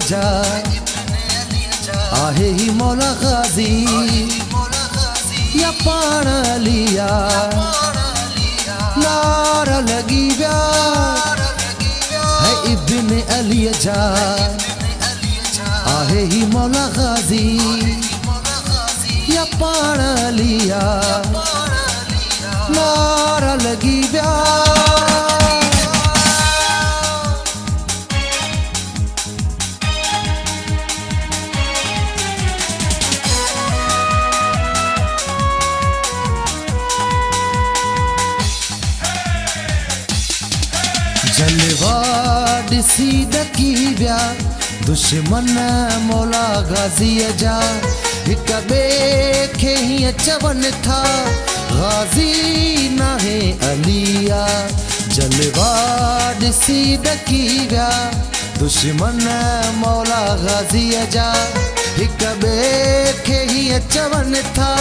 जा आहे ही मौला गाजी या पाण लिया नारा लगी व्या है इब्न अली जा आहे ही मौला गाजी या पाण लिया नारा लगी व्या जलवा दिसी दकी व्या दुश्मन मौला गाजी जा हिक बे खे ही चवन था गाजी नाहे अलिया जलवा दिसी दकी व्या दुश्मन मौला गाजी जा हिक बे खे ही चवन था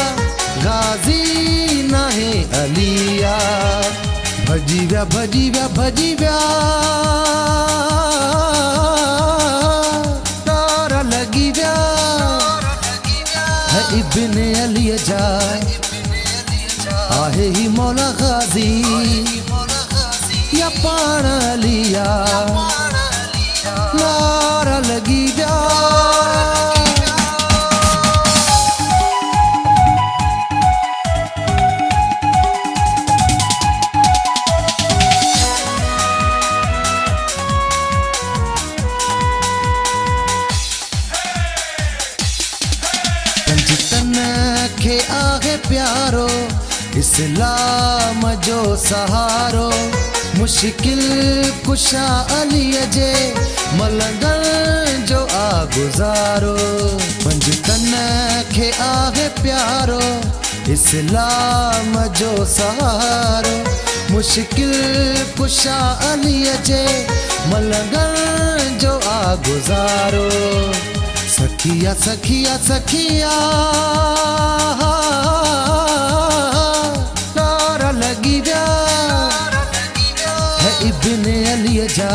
गाजी नाहे अलिया भजी व्या भजी व्या भजी व्या नारा लगी व्या है इब्न अली जा आहे ही मौला गाजी या पाण लिया नारा लगी व्या के आगे प्यारो इस्लाम जो सहारो मुश्किल कुशा अली जे मलंगन जो आ गुजारो पंजतन के आगे प्यारो इस्लाम जो सहारो मुश्किल कुशा अली जे मलंगन जो आ गुजारो सखिया सखिया सखिया नारा लगी व्या है इब्न अली जा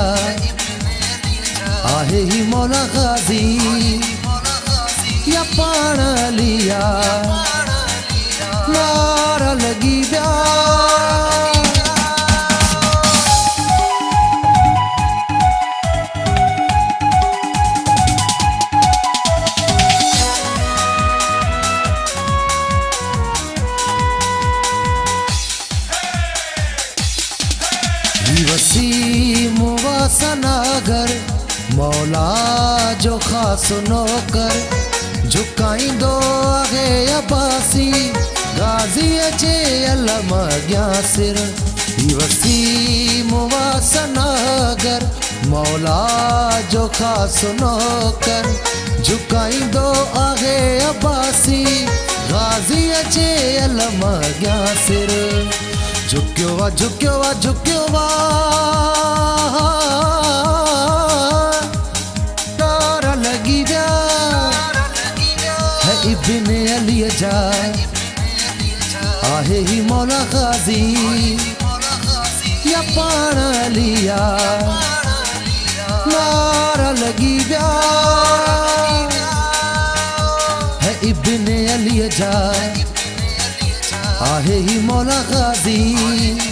आहे ही मौला गाजी या पाण लिया नारा लगी व्या वसीम वासनागर मौला जो खास नौकर झुकाईंदो आगे अब्बासी गाजी अचे अलम अॻियां सिर वसीम वासनागर मौला जो खास नौकर झुकाईंदो आगे अब्बासी गाजी अचे अलम अॻियां सिर झुक्यो वा झुक्यो वा झुक्यो वा नारा लगी व्या है इब्न अली जा आहे ही मौला गाजी या पाण लिया नारा लगी व्या है इब्न अली जा आहे ही मौला गाजी